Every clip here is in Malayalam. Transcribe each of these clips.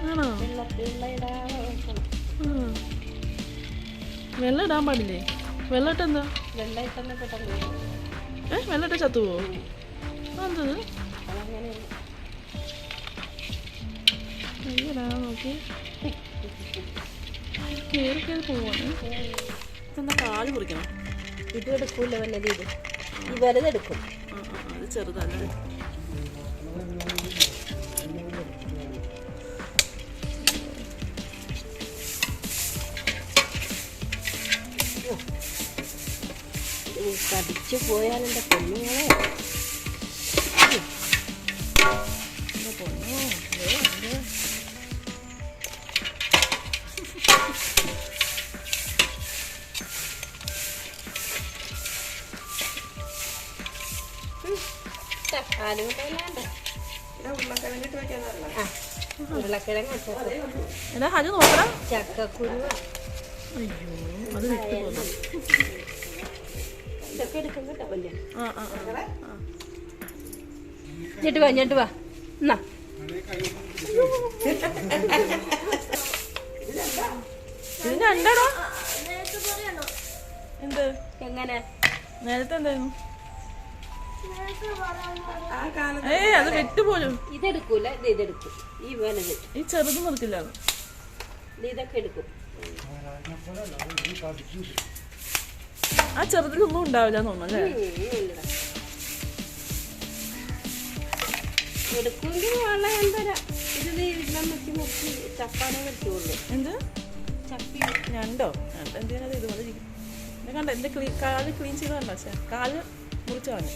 ആണോ? വെള്ളം ഇടാൻ പാടില്ലേ? വെള്ളം ഇട്ട് എന്താ? വെള്ളം ഇട്ട് ചത്തുവോ? എന്തത്? നോക്കി കയറി കയറി പോവാണ്. എന്താ കാല് മുറിക്കണം? ഇത് എടുക്കൂല വല്ലത്. ഇത് ഈ വലുതെടുക്കും. അത് ചെറുതല്ലേ? കടിച്ചു പോയാലെന്റെ പൊന്നുങ്ങളെ. പൊന്നോ ഉരുളക്കിഴങ്ങ് എന്നാ അത് നോക്കണം. ചക്കക്കുരു അയ്യോ അത് വിട്ടു പോന്നു. ഇതൊക്കെ എടുക്കും കേട്ടോ. വലിയ ഞെട്ട് വാ എന്നാ. ഇതിന് രണ്ടാണോ? എന്ത് എങ്ങനെ നേരത്തെ എന്തായിരുന്നു? അത് വിട്ടുപോലും. ഇതെടുക്കൂല. ഇതെടുക്കും. ഈ വലുത് ഈ ചെറുത് നിർത്തില്ല. ഇതൊക്കെ എടുക്കും. ആ ചെറുതിലൊന്നും ഉണ്ടാവില്ല തോന്നുന്നു അല്ലേ? എടുക്കുമെങ്കിൽ വെള്ളം എന്തരാ. ഇത് നമുക്ക് മുക്കി ചപ്പാനെ പറ്റുള്ളൂ. എന്ത് ചപ്പി ഞണ്ടോ? ഞണ്ട് എന്ത് ചെയ്യാനത്? ഇതുപോലെ ഇരിക്കും. കണ്ട എന്റെ കാല് ക്ലീൻ ചെയ്ത് കണ്ടോ? കാല് മുറിച്ച് കളഞ്ഞു.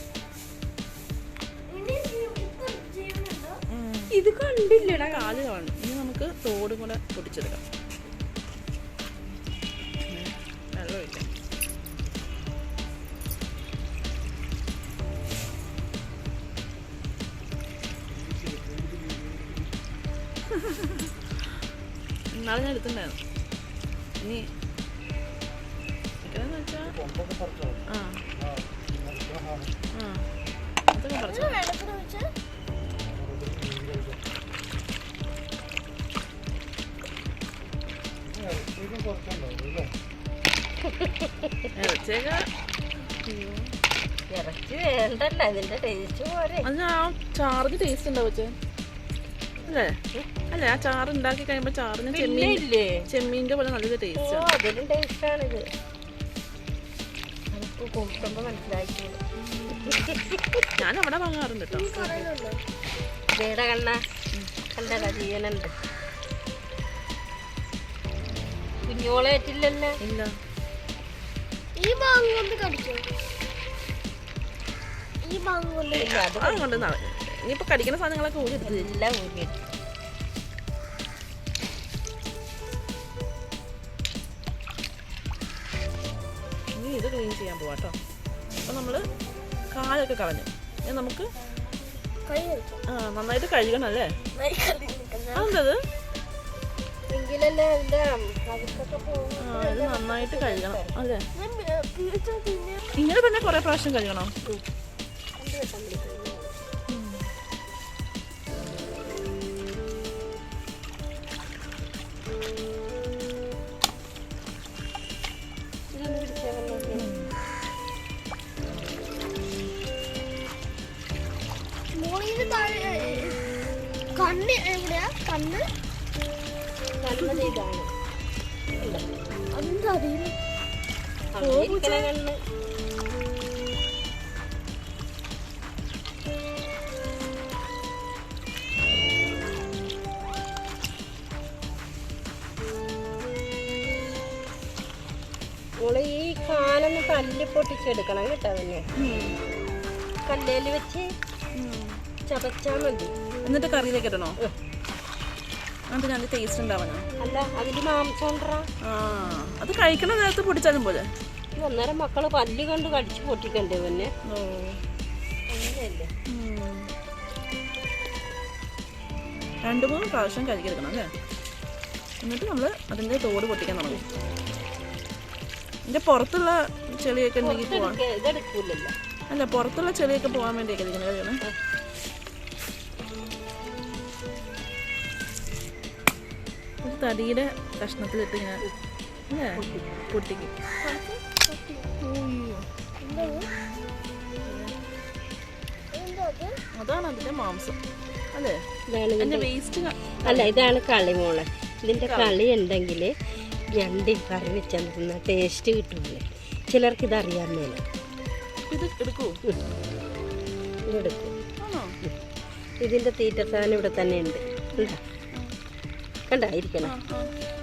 ഇത് കണ്ടില്ലടാ. കാല് കാണും. ഇനി നമുക്ക് തോടും കൂടെ പൊട്ടിച്ചെടുക്കാം. വെള്ളമില്ല. ഇന്നാളെ ഞാൻ എടുത്തിട്ടുണ്ടായിരുന്നു. ഇനി എങ്ങനെയാന്ന് വെച്ചാ അതൊക്കെ പറിച്ചോ. ഇറച്ചി വേണ്ടല്ലോ. അതിന്റെ ടേസ്റ്റ് പോരെ. അത് ആ ചാറിന് ടേസ്റ്റ് ഉണ്ടാവും വെച്ചേ അല്ലേ? അല്ലേ ആ ചാറ് ഉണ്ടാക്കി കഴിയുമ്പോ ചാറിന് ചെമ്മീൻ്റെ പോലെ നല്ലൊരു ടേസ്റ്റ്. അതിലും ടേസ്റ്റാണിത്. നമുക്ക് കൂട്ടുമ്പോ മനസ്സിലാക്കിയത്. ഞാൻ അവിടെ വാങ്ങാറുണ്ട് കേട്ടോ. വേറെ കണ്ണ കണ്ടല്ല ജീവനുണ്ട്. കുഞ്ഞോളേറ്റില്ലല്ലോ. ഇല്ല. ഈ ഭാഗം കൊണ്ട് കടിക്കും. ഈ ഭാഗം കൊണ്ട് അതുകൊണ്ട് ഇനിയിപ്പോ കടിക്കുന്ന സാധനങ്ങളൊക്കെ എല്ലാം ഊരിയെടുത്തു. ഇനി ഇത് ക്ലീൻ ചെയ്യാൻ പോവാ കേട്ടോ. അപ്പൊ നമ്മള് കാലൊക്കെ കളഞ്ഞു. നമുക്ക് നന്നായിട്ട് കഴുകണം അല്ലേ? അതെന്തത്? ഇത് നന്നായിട്ട് കഴുകണം അല്ലേ? ഇങ്ങനെ തന്നെ കുറെ പ്രാവശ്യം കഴുകണം. കണ്ണ് എവിടെയാ? കണ്ണ് ഇതാണ്. അതെന്താ അറിയില്ല. കണ്ണ് ഈ കാലൊന്ന് തല്ലി പൊട്ടിച്ചെടുക്കണം കേട്ടോ. പിന്നെ കല്ലേല് വെച്ച് ചതച്ചാ മതി. എന്നിട്ട് കറിയിലേക്ക് ഇടണോ? എന്നിട്ട് ഞാൻ ടേസ്റ്റ് ഉണ്ടാവാനാ? അല്ല, അതില് മാംസം. അത് കഴിക്കണ നേരത്ത് പൊടിച്ചാലും പോലെ. ഒന്നേരം മക്കള് പല്ല് കണ്ട് കടിച്ചു പൊട്ടിക്കണ്ടേ? പിന്നെ അങ്ങനെയല്ലേ. 2-3 പ്രാവശ്യം കഴുകിയെടുക്കണം അല്ലേ? എന്നിട്ട് നമ്മൾ അതിൻ്റെ തോട് പൊട്ടിക്കാൻ തുടങ്ങും. ഇതിൻ്റെ പുറത്തുള്ള ചെളിയൊക്കെ ഉണ്ടെങ്കിൽ പോവാം. ഇതെടുക്കൂലല്ലോ. അല്ല പുറത്തുള്ള ചെളിയൊക്കെ പോകാൻ വേണ്ടിയൊക്കെ ഇങ്ങനെ കഴിയണം. ഒരു തടിയുടെ കഷ്ണത്തിലിട്ട് ഇങ്ങനെ അല്ലേ പൊട്ടിക്കും. അതാണ് അതിന്റെ മാംസം അല്ലേ? അതിന്റെ വേസ്റ്റ് അല്ല, ഇതാണ് കളി മോളെ. ഇതിന്റെ കളി ഉണ്ടെങ്കിൽ ഞണ്ടി കറി വെച്ചാൽ തിന്ന ടേസ്റ്റ് കിട്ടൂലേ. ചിലർക്ക് ഇതറിയാൻ മേല. ഇത് എടുക്കൂ? ഇതെടുക്കും. ഇതിന്റെ തീറ്റ സാധനം ഇവിടെ തന്നെ ഉണ്ട്. കണ്ടായിരിക്കണം.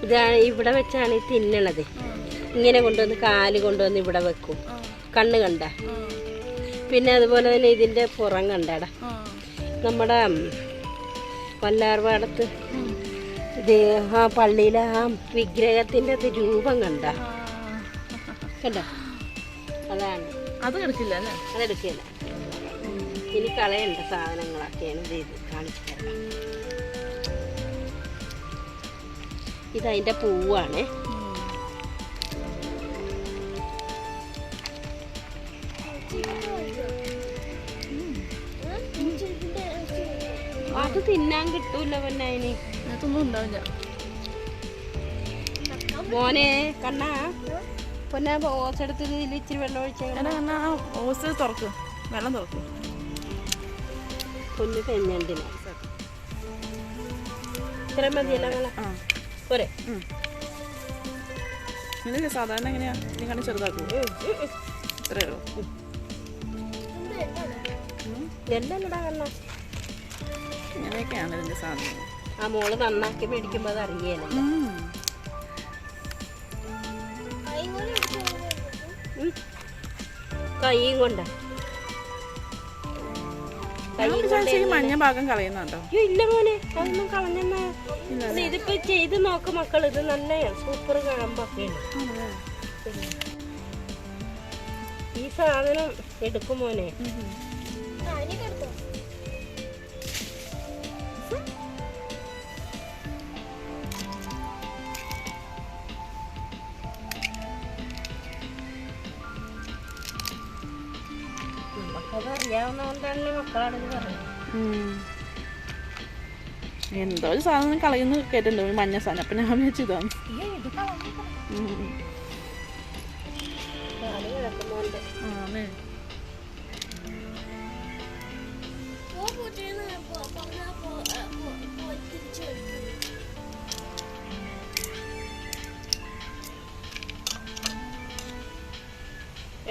ഇതാണ് ഇവിടെ വെച്ചാണ് ഈ തിന്നണത്. ഇങ്ങനെ കൊണ്ടുവന്ന് കാല് കൊണ്ടുവന്ന് ഇവിടെ വെക്കും. കണ്ണ് കണ്ട. പിന്നെ അതുപോലെ തന്നെ ഇതിന്റെ പുറം കണ്ടാടാ. നമ്മുടെ വല്ലാർപാടത്ത് ഇത് ആ പള്ളിയിലെ ആ വിഗ്രഹത്തിന്റെ രൂപം കണ്ട. അതാണ്. അത് എടുക്കില്ല അല്ലേ? അതെടുക്കില്ല. ഇനി കളയേണ്ട സാധനങ്ങളൊക്കെയാണ് ഇത് കാണിച്ചു തരാം. ഇതതിൻ്റെ പൂവാണ്. അത് തിന്നാൻ കിട്ടൂല പിന്നെ അതിന്. അതൊന്നും ഉണ്ടാവില്ല മോനെ. കണ്ണാ പിന്നെ ഓസെടുത്ത് ഇതിൽ ഇച്ചിരി വെള്ളം ഒഴിച്ചാൽ ഓസ് തുറക്കും, വെള്ളം തുറക്കും. കുഞ്ഞു പെഞ്ഞണ്ടിന് ഇത്ര മതിയല്ല പോരെ. ഇല്ല സാധാരണ എങ്ങനെയാ നിങ്ങൾ ചെറുതാക്കൂ? ഇത്രയോ എല്ലടാ കണ്ണ. ഇങ്ങനെയൊക്കെയാണ് ഇതിന്റെ സാധനം. ആ മോള് നന്നാക്കി മേടിക്കുമ്പോ അത് അറിയല്ലോ. കൈയും കൊണ്ട മഞ്ഞ ഭാഗം കളയുന്നുണ്ടോ? ഇല്ല മോനെ, അതൊന്നും കളഞ്ഞെന്നാ. ഇതിപ്പോ ചെയ്ത് നോക്ക് മക്കൾ. ഇത് നല്ല സൂപ്പർ കഴമ്പൊക്കെയാണ്. ഈ സാധനം എടുക്കും മോനെ. അതറിയാവുന്നതുകൊണ്ടാണല്ലേ മക്കളാണെന്ന് പറയുന്നത്. എന്തോ ഒരു സാധനം കളയുന്ന കേട്ടിട്ടുണ്ട്, ഒരു മഞ്ഞ സാധനം. അപ്പൊ ഞാൻ വെച്ചിതാണ്.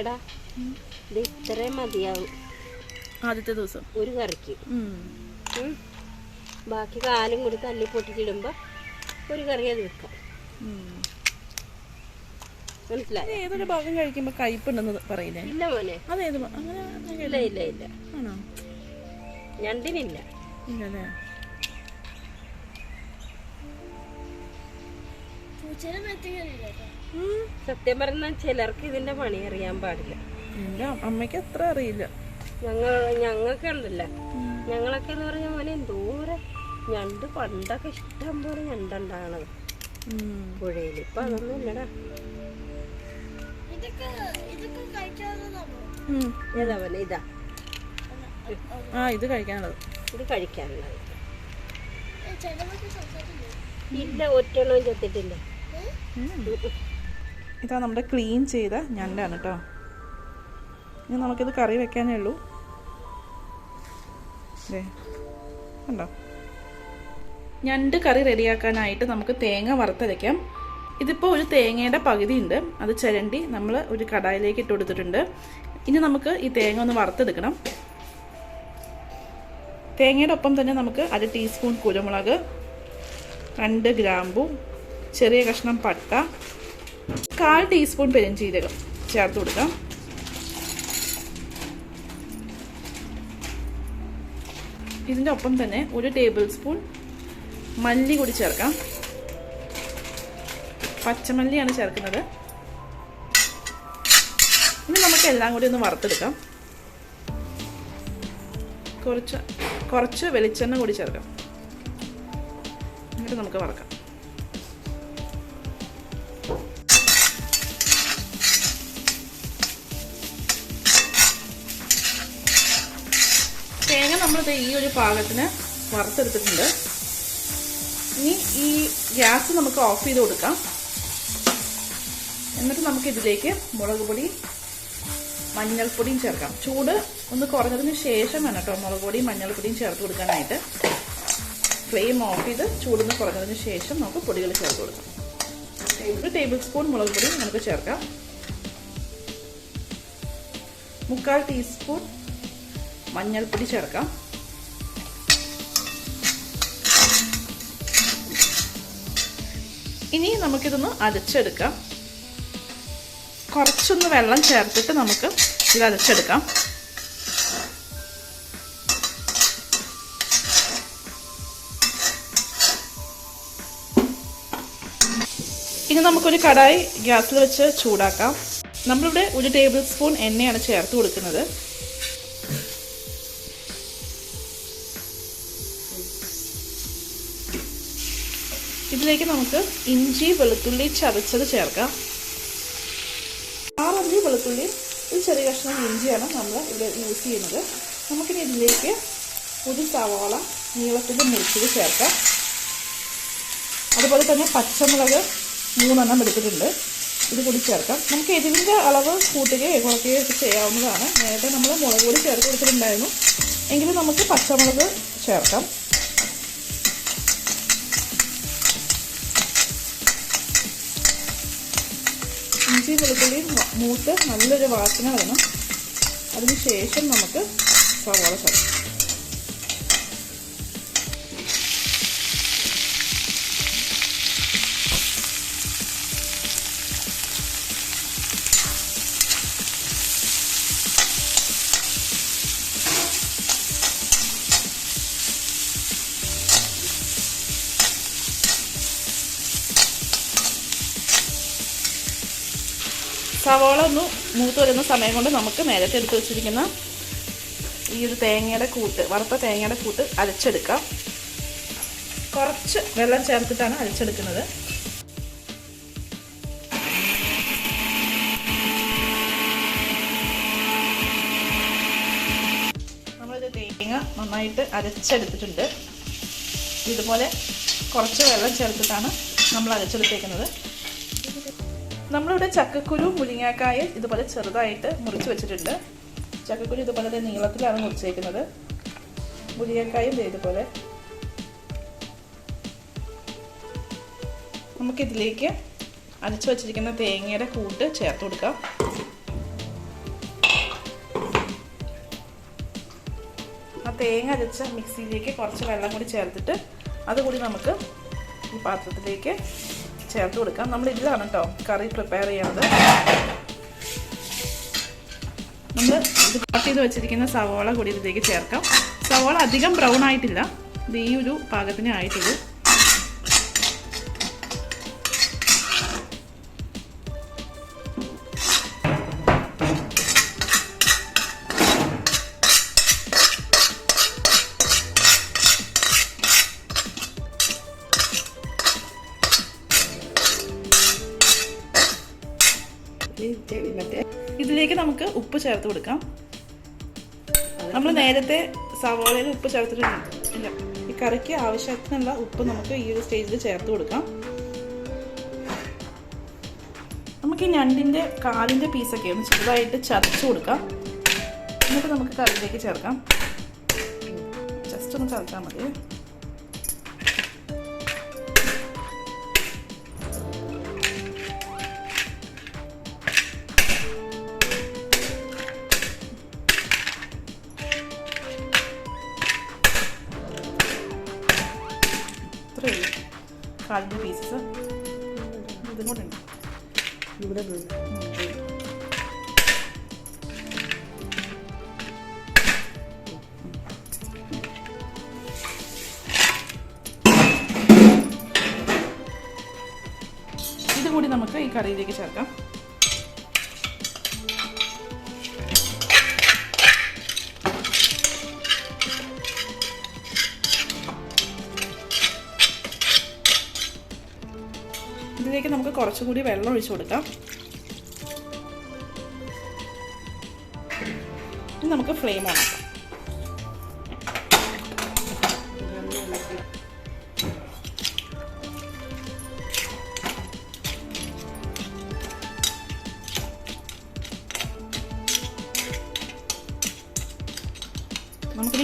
എടാ ഇത് ഇത്രയും മതിയാവും ആദ്യത്തെ ദിവസം ഒരു കറിക്ക്. ബാക്കി കാലും കൂടി തല്ലി പൊട്ടിച്ചിടുമ്പോ ഒരു കറി അത് വെക്കാം. മനസ്സിലായി? ഏതൊരു ഭാഗം കഴിക്കുമ്പോ കയ്പുണ്ടെന്ന് പറയില്ലേ? ഇല്ല മോനെ, അതേത്? ഇല്ല ഇല്ല ഇല്ല. ആണോ? ഞണ്ടിനില്ല. ഇല്ലല്ലേ? സത്യം പറഞ്ഞാൽ ചിലർക്ക് ഇതിന്റെ പണി അറിയാൻ പാടില്ല. എന്റെ അമ്മയ്ക്ക് അത്ര അറിയില്ല. ഞങ്ങൾക്ക് ഉണ്ടല്ല, ഞങ്ങളൊക്കെ എന്ന് പറഞ്ഞ പോലെ എന്തോരം ഞണ്ട് പണ്ടൊക്കെ ഇഷ്ടം പോലെ ഞണ്ടുണ്ടാകണത് പുഴയിൽ. ഇപ്പൊ അതൊന്നും ഇല്ലടാ. ഏതാ പോലെ ഇതാ ഇത് കഴിക്കാനുള്ളത്. ഇത് കഴിക്കാനുള്ളത് ഇല്ല, ഒറ്റെണ്ണവും ചെത്തിട്ടില്ല. ഇതാ നമ്മുടെ ക്ലീൻ ചെയ്ത ഞണ്ടാണ് കേട്ടോ. ഇനി നമുക്കിത് കറി വെക്കാനേ ഉള്ളൂ. കണ്ടോ? ഞണ്ട് കറി റെഡിയാക്കാനായിട്ട് നമുക്ക് തേങ്ങ വറുത്തരയ്ക്കാം. ഇതിപ്പോൾ ഒരു തേങ്ങയുടെ പകുതി ഉണ്ട്, അത് ചിരണ്ടി നമ്മൾ ഒരു കടായിലേക്ക് ഇട്ട് കൊടുത്തിട്ടുണ്ട്. ഇനി നമുക്ക് ഈ തേങ്ങ ഒന്ന് വറുത്തെടുക്കണം. തേങ്ങയുടെ ഒപ്പം തന്നെ നമുക്ക് 1/2 ടീസ്പൂൺ കുരുമുളക്, 2 ഗ്രാമ്പു, ചെറിയ കഷ്ണം പട്ട, 1/4 ടീസ്പൂൺ പെരുംജീരകം ചേർത്ത് കൊടുക്കാം. ഇതിൻ്റെ ഒപ്പം തന്നെ 1 ടേബിൾ സ്പൂൺ മല്ലി കൂടി ചേർക്കാം. പച്ചമല്ലിയാണ് ചേർക്കുന്നത്. ഇനി നമുക്ക് എല്ലാം കൂടി ഒന്ന് വറുത്തെടുക്കാം. കുറച്ച് വെളിച്ചെണ്ണ കൂടി ചേർക്കാം. എന്നിട്ട് നമുക്ക് വറക്കാം. നമ്മളിത് ഈ ഒരു പാകത്തിന് വറുത്തെടുത്തിട്ടുണ്ട്. ഇനി ഈ ഗ്യാസ് നമുക്ക് ഓഫ് ചെയ്ത് കൊടുക്കാം. എന്നിട്ട് നമുക്ക് ഇതിലേക്ക് മുളക് പൊടി, മഞ്ഞൾപ്പൊടിയും ചേർക്കാം. ചൂട് ഒന്ന് കുറഞ്ഞതിന് ശേഷം വേണം കേട്ടോ മുളക് പൊടിയും മഞ്ഞൾപ്പൊടിയും ചേർത്ത് കൊടുക്കാനായിട്ട്. ഫ്ലെയിം ഓഫ് ചെയ്ത് ചൂടൊന്ന് കുറഞ്ഞതിന് ശേഷം നമുക്ക് പൊടികൾ ചേർത്ത് കൊടുക്കാം. 1 ടേബിൾ സ്പൂൺ മുളക് പൊടി നമുക്ക് ചേർക്കാം. 1/4 ടീസ്പൂൺ മഞ്ഞൾപ്പൊടി ചേർക്കാം. ഇനി നമുക്കിതൊന്ന് അരച്ചെടുക്കാം. കുറച്ചൊന്ന് വെള്ളം ചേർത്തിട്ട് നമുക്ക് ഇത് അരച്ചെടുക്കാം. ഇനി നമുക്കൊരു കടായി ഗ്യാസിൽ വെച്ച് ചൂടാക്കാം. നമ്മളിവിടെ 1 ടേബിൾ സ്പൂൺ എണ്ണയാണ് ചേർത്ത് കൊടുക്കുന്നത്. ഇതിലേക്ക് നമുക്ക് ഇഞ്ചി വെളുത്തുള്ളി ചതച്ചത് ചേർക്കാം. 6 അല്ലി വെളുത്തുള്ളി, ഒരു ചെറിയ കഷ്ണം ഇഞ്ചിയാണ് നമ്മൾ ഇവിടെ യൂസ് ചെയ്യുന്നത്. നമുക്കിനി ഇതിലേക്ക് 1 സവാള നീളത്തിൽ മുറിച്ചത് ചേർക്കാം. അതുപോലെ തന്നെ പച്ചമുളക് 3 എണ്ണം എടുത്തിട്ടുണ്ട്, ഇത് കൂടി ചേർക്കാം. നമുക്ക് എരിവിൻ്റെ അളവ് കൂട്ടുകയോ കുറയ്ക്കുകയോ ഒക്കെ ചെയ്യാവുന്നതാണ്. നേരത്തെ നമ്മൾ മുളക് പൊടി ചേർത്ത് കൊടുത്തിട്ടുണ്ടായിരുന്നു, എങ്കിലും നമുക്ക് പച്ചമുളക് ചേർക്കാം. ഇഞ്ചി വെളുത്തുള്ളി മൂത്ത് നല്ലൊരു വാസന വരണം. അതിന് ശേഷം നമുക്ക് സവാള ചേർക്കാം. സവാള ഒന്ന് മൂത്ത് വരുന്ന സമയം കൊണ്ട് നമുക്ക് നേരത്തെ എടുത്ത് വെച്ചിരിക്കുന്ന ഈ ഒരു തേങ്ങയുടെ കൂട്ട്, വറുത്ത തേങ്ങയുടെ കൂട്ട് അരച്ചെടുക്കാം. കുറച്ച് വെള്ളം ചേർത്തിട്ടാണ് അരച്ചെടുക്കുന്നത്. നമ്മളിത് തേങ്ങ നന്നായിട്ട് അരച്ചെടുത്തിട്ടുണ്ട്. ഇതുപോലെ കുറച്ച് വെള്ളം ചേർത്തിട്ടാണ് നമ്മൾ അരച്ചെടുത്തേക്കുന്നത്. നമ്മളിവിടെ ചക്കക്കുരു മുരിങ്ങാക്കായ ഇതുപോലെ ചെറുതായിട്ട് മുറിച്ച് വെച്ചിട്ടുണ്ട്. ചക്കക്കുരു ഇതുപോലെ നീളത്തിലാണ് മുറിച്ചേക്കുന്നത്. മുരിങ്ങാക്കായും ഇതുപോലെ. നമുക്കിതിലേക്ക് അരച്ച് വെച്ചിരിക്കുന്ന തേങ്ങയുടെ കൂട്ട് ചേർത്ത് കൊടുക്കാം. ആ തേങ്ങ അരച്ച മിക്സിയിലേക്ക് കുറച്ച് വെള്ളം കൂടി ചേർത്തിട്ട് അതുകൂടി നമുക്ക് ഈ പാത്രത്തിലേക്ക് ചേർത്ത് കൊടുക്കാം. നമ്മൾ ഇതിലാണ് കേട്ടോ കറി പ്രിപ്പയർ ചെയ്യുന്നത്. നമ്മൾ ഇത് കട്ട് ചെയ്ത് വെച്ചിരിക്കുന്ന സവാള കൂടി ഇതിലേക്ക് ചേർക്കാം. സവാള അധികം ബ്രൗൺ ആയിട്ടില്ല, ഇത് ഈ ഒരു പാകത്തിനേ ആയിട്ടുള്ളൂ. ഇതിലേക്ക് നമുക്ക് ഉപ്പ് ചേർത്ത് കൊടുക്കാം. നമ്മൾ നേരത്തെ സവാളയിൽ ഉപ്പ് ചേർത്തിട്ടില്ല. ഈ കറിക്ക് ആവശ്യത്തിനുള്ള ഉപ്പ് നമുക്ക് ഈ ഒരു സ്റ്റേജിൽ ചേർത്ത് കൊടുക്കാം. നമുക്ക് ഈ ഞണ്ടിൻ്റെ കാലിൻ്റെ പീസൊക്കെ ഒന്ന് ചെറുതായിട്ട് ചതച്ച് കൊടുക്കാം. എന്നിട്ട് നമുക്ക് കറിയിലേക്ക് ചേർക്കാം. ജസ്റ്റ് ഒന്ന് ചതച്ചാൽ മതി. കാലിൻ്റെ പീസസ് ഇതും കൂടെ ഉണ്ട് ഇവിടെ. ഇതുകൂടി നമുക്ക് ഈ കറിയിലേക്ക് ചേർക്കാം. ഇതിലേക്ക് നമുക്ക് കുറച്ചുകൂടി വെള്ളം ഒഴിച്ചു കൊടുക്കാം. ഇനി നമുക്ക് ഫ്ലെയിം ഓണാക്കാം.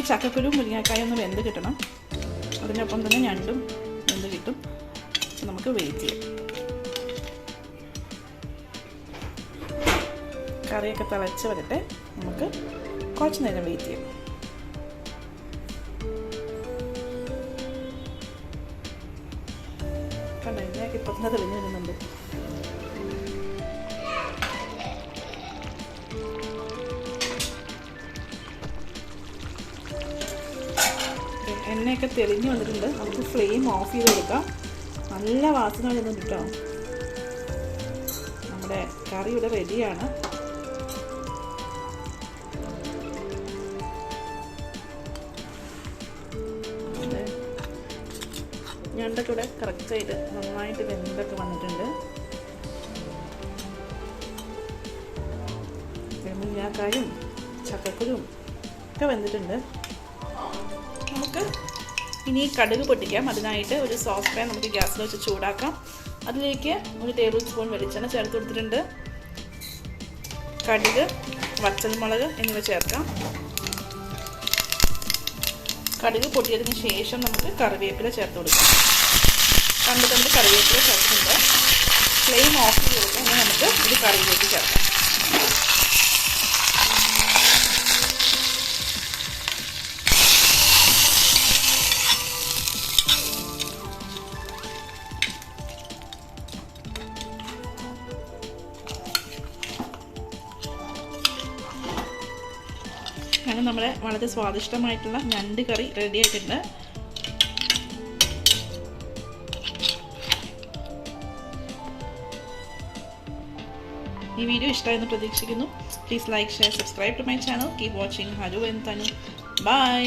ചക്കക്കുരു മുരിങ്ങക്കായ ഒന്ന് വെന്ത് കിട്ടണം. അതിനൊപ്പം തന്നെ ഞണ്ടും വെന്ത് കിട്ടും. നമുക്ക് വെയിറ്റ് ചെയ്യാം. കറിയൊക്കെ തിളച്ച് വരട്ടെ. നമുക്ക് കുറച്ച് നേരം വെയിറ്റ് ചെയ്യാം. കണ്ടോ, ഇതിനൊക്കെ ഇപ്പം തന്നെ തെളിഞ്ഞ് വരുന്നുണ്ട്. എണ്ണയൊക്കെ തെളിഞ്ഞ് വന്നിട്ടുണ്ട്. നമുക്ക് ഫ്ലെയിം ഓഫ് ചെയ്ത് കൊടുക്കാം. നല്ല വാസന വരുന്നുണ്ട് കേട്ടോ. നമ്മുടെ കറി ഇവിടെ റെഡിയാണ്. ഞണ്ടൊക്കെ ഇവിടെ കറക്റ്റായിട്ട് നന്നായിട്ട് വെന്തൊക്കെ വന്നിട്ടുണ്ട്. മുരിങ്ങക്കായും ചക്കക്കുരും ഒക്കെ വെന്തിട്ടുണ്ട്. നമുക്ക് ഇനി കടുക് പൊട്ടിക്കാം. അതിനായിട്ട് ഒരു സോസ് പാൻ നമുക്ക് ഗ്യാസിൽ വെച്ച് ചൂടാക്കാം. അതിലേക്ക് 1 ടേബിൾ സ്പൂൺ വെളിച്ചെണ്ണ ചേർത്ത് കൊടുത്തിട്ടുണ്ട്. കടുക്, വറ്റൽമുളക് എന്നിവ ചേർക്കാം. കടുക് പൊട്ടിയതിന് ശേഷം നമുക്ക് കറിവേപ്പില ചേർത്ത് കൊടുക്കാം. കണ്ട് കറിവേപ്പില ചേർത്തിട്ടുണ്ട്. ഫ്ലെയിം ഓഫ് ചെയ്ത് കൊടുക്കാം. ഇനി നമുക്ക് ഇത് കറിയിലേക്ക് ചേർക്കാം. അങ്ങനെ നമ്മുടെ വളരെ സ്വാദിഷ്ടമായിട്ടുള്ള ഞണ്ട് കറി റെഡി ആയിട്ടുണ്ട്. ഈ വീഡിയോ ഇഷ്ടമായെന്ന് പ്രതീക്ഷിക്കുന്നു. Please like, share, subscribe to my channel. Keep watching. Hello and തനു. ബൈ.